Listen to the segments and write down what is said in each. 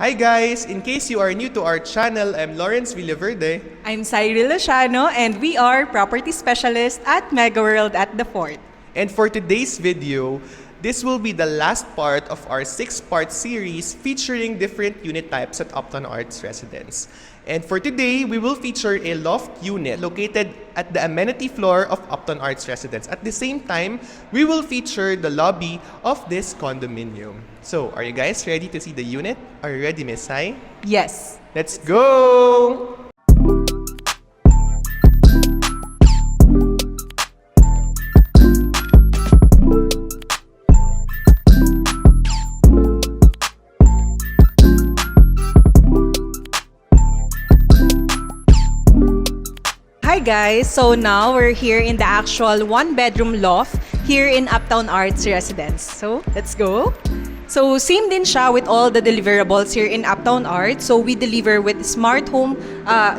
Hi guys! In case you are new to our channel, I'm Lawrence Villaverde. I'm Cyril Lociano, and we are property specialists at MegaWorld at the Fort. And for today's video, this will be the last part of our 6-part series featuring different unit types at Uptown Arts Residence. And for today, we will feature a loft unit located at the amenity floor of Uptown Arts Residence. At the same time, we will feature the lobby of this condominium. So, are you guys ready to see the unit? Are you ready, Miss Sai? Yes. Let's go! Hi guys, so now we're here in the actual one-bedroom loft here in Uptown Arts Residence. So, let's go. So, same din siya with all the deliverables here in Uptown Arts. So, we deliver with smart home,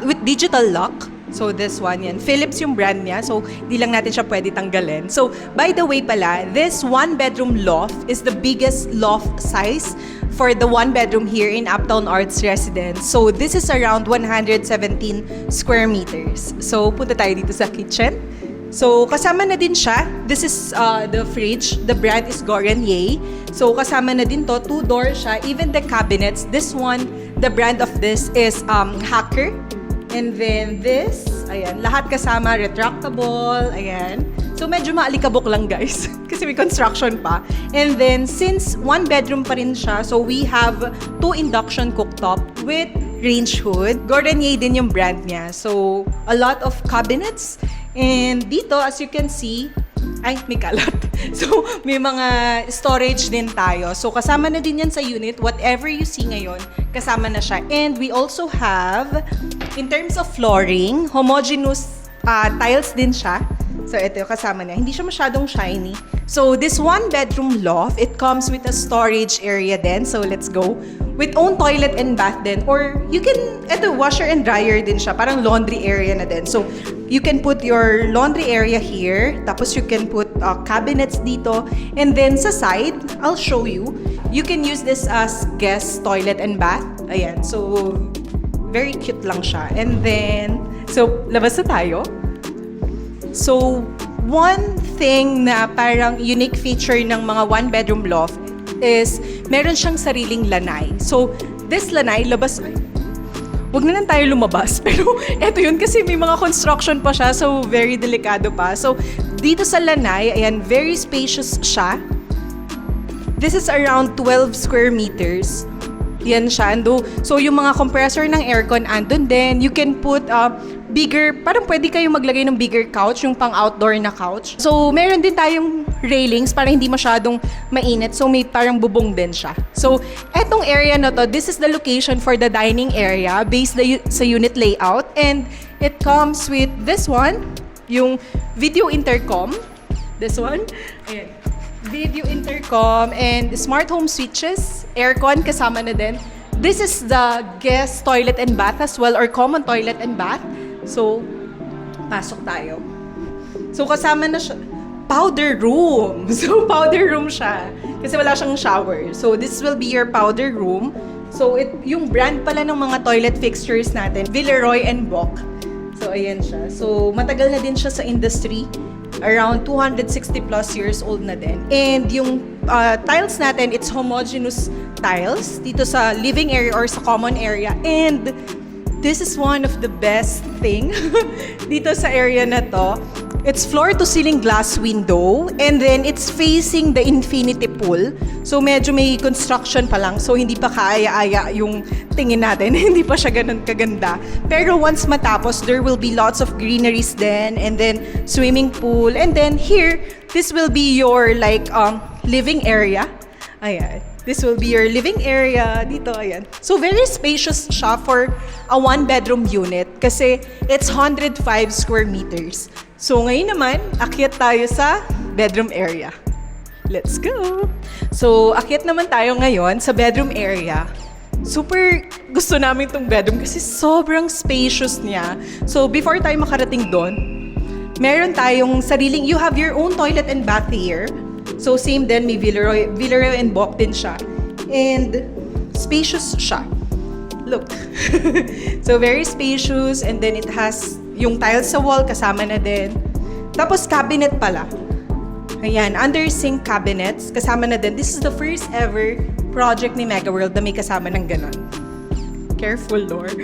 with digital lock. So, this one yan. Philips yung brand niya. So, di lang natin siya pwede tanggalin. So, by the way pala, this one-bedroom loft is the biggest loft size for the one-bedroom here in Uptown Arts Residence. So, this is around 117 square meters. So, punta tayo dito sa kitchen. So, kasama na din siya. This is the fridge. The brand is Gorenye. So, kasama na din to. 2-door siya. Even the cabinets. This one, the brand of this is Hacker. And then this, ayan, lahat kasama, retractable, ayan. So, medyo maalikabok lang, guys. Kasi may construction pa. And then, since one bedroom pa rin siya, so we have 2 induction cooktop with range hood. Gorenye din yung brand niya. So, a lot of cabinets. And dito, as you can see, ay, may kalat. So, may mga storage din tayo. So, kasama na din yan sa unit. Whatever you see ngayon, kasama na siya. And we also have, in terms of flooring, homogeneous tiles din siya. So, ito yung kasama niya. Hindi siya masyadong shiny. So, this one-bedroom loft, it comes with a storage area din. So, let's go. With own toilet and bath din. Or, you can, ito, washer and dryer din siya. Parang laundry area na din. So, you can put your laundry area here. Tapos, you can put cabinets dito. And then, sa side, I'll show you. You can use this as guest toilet and bath. Ayan. So, very cute lang siya. And then, so, labas na tayo. So, one thing na parang unique feature ng mga one-bedroom loft is meron siyang sariling lanay. So, this lanay, labas, wag na lang tayo lumabas. Pero, eto yun kasi may mga construction pa siya, so very delikado pa. So, dito sa lanay, ayan, very spacious siya. This is around 12 square meters. Yan siya. So, yung mga compressor ng aircon andun din. You can put bigger, parang pwede kayong maglagay ng bigger couch, yung pang-outdoor na couch. So, meron din tayong railings para hindi masyadong mainit. So, may parang bubong din siya. So, etong area na to, this is the location for the dining area based sa unit layout. And it comes with this one, yung video intercom. This one. Ayan. Video intercom and smart home switches, aircon kasama na din. This is the guest toilet and bath as well, or common toilet and bath. So, pasok tayo. So, kasama na siya. Powder room. So, powder room siya. Kasi wala siyang shower. So, this will be your powder room. So, yung brand pala ng mga toilet fixtures natin, Villeroy and Bock. So, ayan siya. So, matagal na din siya sa industry. Around 260 plus years old na din. And yung tiles natin, it's homogeneous tiles dito sa living area or sa common area. And this is one of the best thing dito sa area na to. It's floor-to-ceiling glass window, and then it's facing the infinity pool. So, medyo may construction pa lang. So, hindi pa kaaya-aya yung tingin natin. Hindi pa siya ganun kaganda. Pero once matapos, there will be lots of greeneries then, and then swimming pool. And then here, this will be your like living area. Ayan. This will be your living area dito, ayan. So, very spacious siya for a one-bedroom unit kasi it's 105 square meters. So, ngayon naman, akyat tayo sa bedroom area. Let's go! So, akyat naman tayo ngayon sa bedroom area. Super gusto namin itong bedroom kasi sobrang spacious niya. So, before tayo makarating doon, meron tayong sariling, you have your own toilet and bath here. So, same din, may Villeroy and Bock din siya. And spacious siya. Look. So, very spacious, and then it has yung tiles sa wall, kasama na din. Tapos, cabinet pala. Ayan, under sink cabinets, kasama na din. This is the first ever project ni Mega World na may kasama ng ganon. Careful, Lord.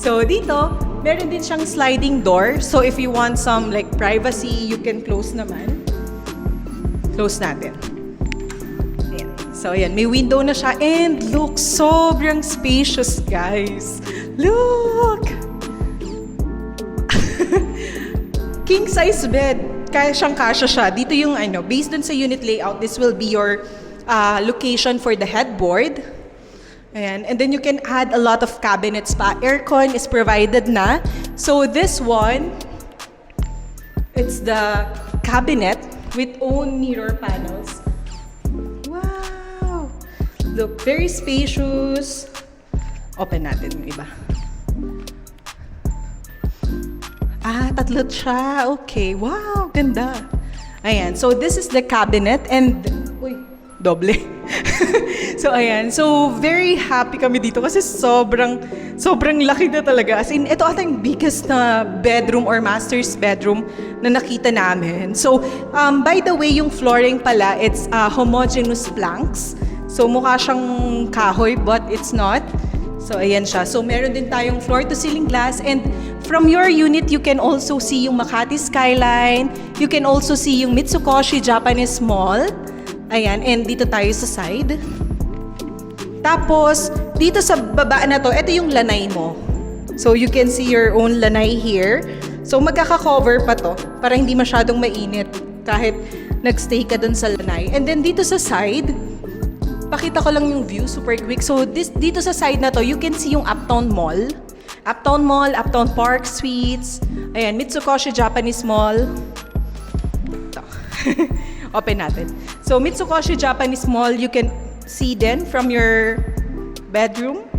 So, dito, meron din siyang sliding door. So, if you want some like privacy, you can close naman. Close natin. Ayan. So, ayan, may window na siya. And look, sobrang spacious, guys. Look! King size bed. Kasya siya. Dito yung based dun sa unit layout, this will be your location for the headboard. Ayan. And then you can add a lot of cabinets pa. Aircon is provided na. So this one, it's the cabinet with own mirror panels. Wow! Look, very spacious. Open natin yung iba. Tatlo siya. Okay. Wow, ganda. Ayan. So, this is the cabinet and... Uy, doble. So, ayan. So, very happy kami dito kasi sobrang laki na talaga. As in, ito ata yung biggest na bedroom or master's bedroom na nakita namin. So, by the way, yung flooring pala, it's homogeneous planks. So, mukha siyang kahoy but it's not. So, ayan siya. So, meron din tayong floor-to-ceiling glass. And from your unit, you can also see yung Makati skyline. You can also see yung Mitsukoshi Japanese Mall. Ayan. And dito tayo sa side. Tapos, dito sa baba na to, ito yung lanay mo. So, you can see your own lanay here. So, magkaka-cover pa to para hindi masyadong mainit kahit nagstay ka dun sa lanay. And then, dito sa side, pakita ko lang yung view, super quick. So, dito sa side na to, you can see yung Uptown Mall. Uptown Mall, Uptown Park Suites. Ayan, Mitsukoshi Japanese Mall. Ito. Open natin. So, Mitsukoshi Japanese Mall, you can see then from your bedroom.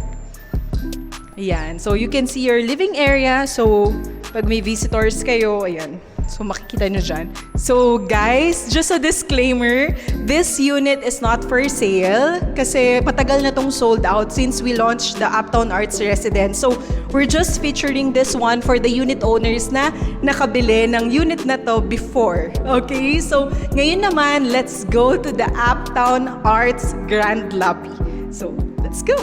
Ayan. So, you can see your living area. So, pag may visitors kayo, ayan. So, makikita nyo dyan. So, guys, just a disclaimer, this unit is not for sale kasi patagal na tong sold out since we launched the Uptown Arts Residence. So, we're just featuring this one for the unit owners na nakabili ng unit na to before. Okay? So, ngayon naman, let's go to the Uptown Arts Grand Lobby. So, let's go!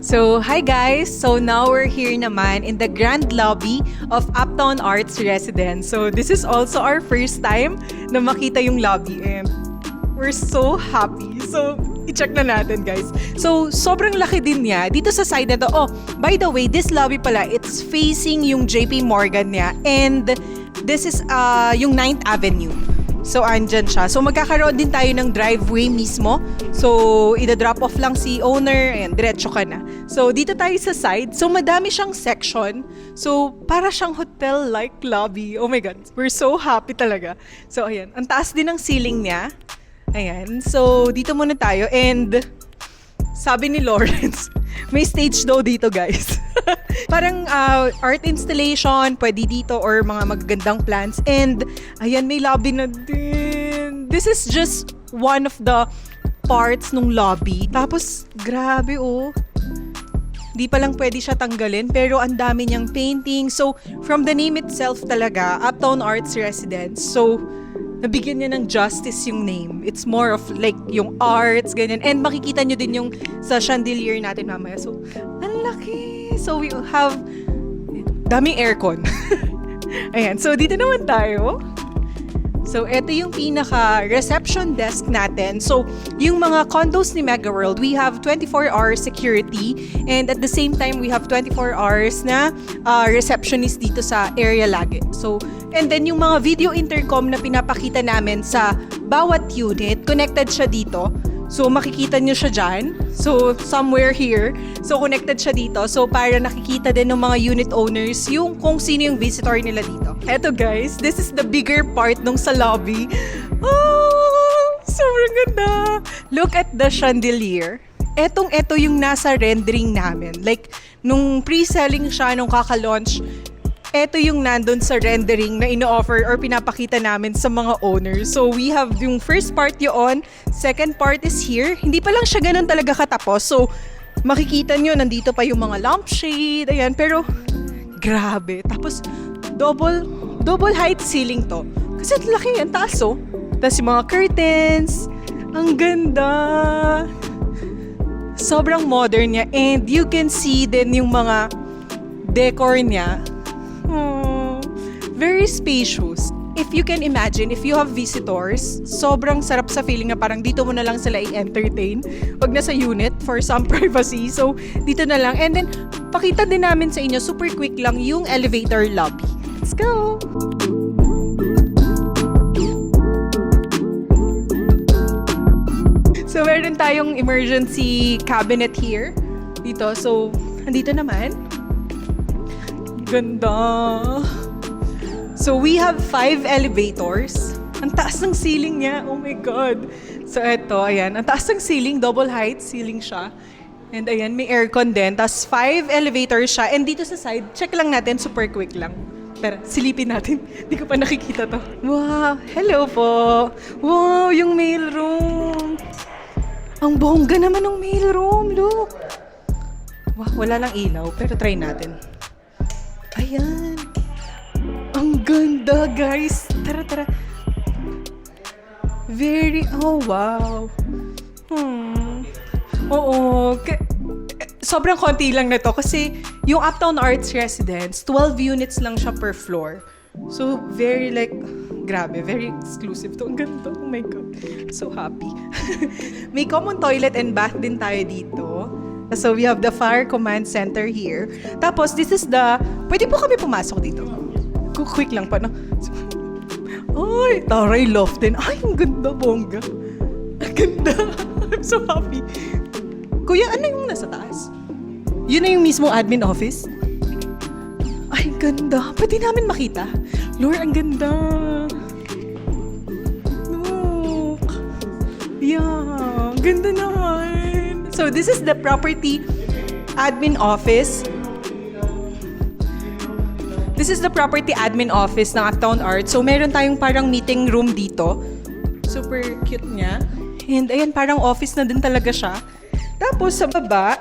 So, hi guys! So, now we're here naman in the grand lobby of Uptown Arts Residence. So, this is also our first time na makita yung lobby and we're so happy. So, i-check na natin guys. So, sobrang laki din niya. Dito sa side na to, oh, by the way, this lobby pala, it's facing yung JP Morgan niya and this is yung 9th Avenue. So, andyan siya. So, magkakaroon din tayo ng driveway mismo. So, ida-drop off lang si owner and diretso ka na. So, dito tayo sa side. So, madami siyang section. So, para siyang hotel-like lobby. Oh my God. We're so happy talaga. So, ayan. Ang taas din ng ceiling niya. Ayan. So, dito muna tayo. And, sabi ni Lawrence, may stage daw dito, guys. Parang art installation, pwede dito or mga magagandang plants. And, ayan, may lobby na din. This is just one of the parts nung lobby. Tapos, grabe oh. Di pa lang pwede siya tanggalin, pero ang dami niyang painting. So, from the name itself talaga, Uptown Arts Residence. So, nabigyan niya ng justice yung name. It's more of like yung arts, ganyan. And makikita niyo din yung sa chandelier natin mamaya. So, ang laki. So, we have daming aircon. Ayan. So, dito naman tayo. So, ito yung pinaka-reception desk natin. So, yung mga condos ni Mega World, we have 24-hour security and at the same time, we have 24 hours na receptionist dito sa area lagi. So, and then yung mga video intercom na pinapakita namin sa bawat unit, connected siya dito. So, makikita nyo siya dyan. So, somewhere here. So, connected siya dito. So, para nakikita din ng mga unit owners yung kung sino yung visitor nila dito. Eto guys, this is the bigger part nung sa lobby. Oh, sobrang ganda. Look at the chandelier. Ito yung nasa rendering namin. Like, nung pre-selling siya, nung kaka-launch, Ito yung nandun sa rendering na ino-offer or pinapakita namin sa mga owners. So we have yung first part yun, second part is here. Hindi pa lang siya ganun talaga katapos. So makikita nyo, nandito pa yung mga lampshade, ayan. Pero grabe. Tapos double height ceiling to. Kasi ang laki, ang taas oh. Tapos yung mga curtains, ang ganda. Sobrang modern niya. And you can see din yung mga decor niya. Very spacious. If you can imagine, if you have visitors, sobrang sarap sa feeling na parang dito mo na lang sila i-entertain. Wag na sa unit for some privacy. So, dito na lang. And then, pakita din namin sa inyo, super quick lang, yung elevator lobby. Let's go! So, meron tayong emergency cabinet here. Dito. So, andito naman. Ganda. So, we have 5 elevators. Ang taas ng ceiling niya. Oh my God. So, eto, ayan. Ang taas ng ceiling. Double height ceiling siya. And ayan, may aircon din. Tapos 5 elevators siya. And dito sa side, check lang natin. Super quick lang. Pero silipin natin. Hindi ko pa nakikita to. Wow. Hello po. Wow, yung mail room. Ang bongga naman ng mail room. Look. Wow, wala lang ilaw. Pero try natin. Ayan. Ang ganda, guys. Tara, tara. Oh, wow. Oo. Sobrang konti lang na to kasi yung Uptown Arts Residence, 12 units lang siya per floor. So, very grabe, very exclusive to. Ang ganda. Oh my God. So happy. May common toilet and bath din tayo dito. So, we have the fire command center here. Tapos, pwede po kami pumasok dito. Quick lang pa, no? Ay, taray loft din. Ay, ang ganda, bongga. Ang ganda. I'm so happy. Kuya, ano yung nasa taas? Yun na yung mismo admin office? Ay, ang ganda. Pwede namin makita. Lord, ang ganda. Look. Yeah, ganda naman. So, this is the property admin office. This is the property admin office ng Uptown Arts. So, meron tayong parang meeting room dito. Super cute niya. And ayan, parang office na din talaga siya. Tapos, sa baba,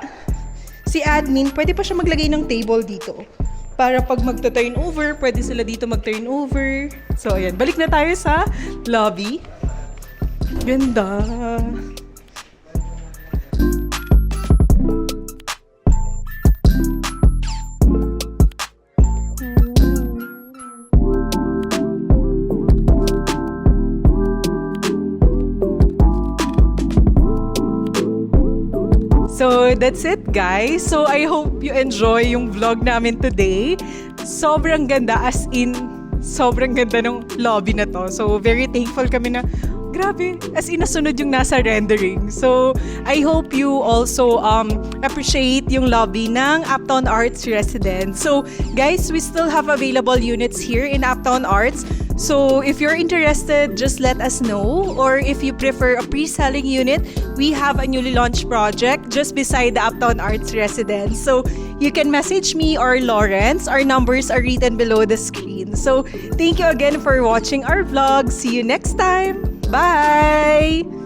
si admin, pwede pa siya maglagay ng table dito. Para pag magta-turn over, pwede sila dito mag-turn over. So, ayan. Balik na tayo sa lobby. Ganda. So, that's it, guys. So, I hope you enjoy yung vlog namin today. Sobrang ganda, as in, sobrang ganda ng lobby na to. So, very thankful kami na, grabe, as in, nasunod yung nasa rendering. So, I hope you also appreciate yung lobby ng Uptown Arts Residence. So, guys, we still have available units here in Uptown Arts. So, if you're interested, just let us know. Or if you prefer a pre-selling unit, we have a newly launched project just beside the Uptown Arts Residence. So, you can message me or Lawrence. Our numbers are written below the screen. So, thank you again for watching our vlog. See you next time. Bye!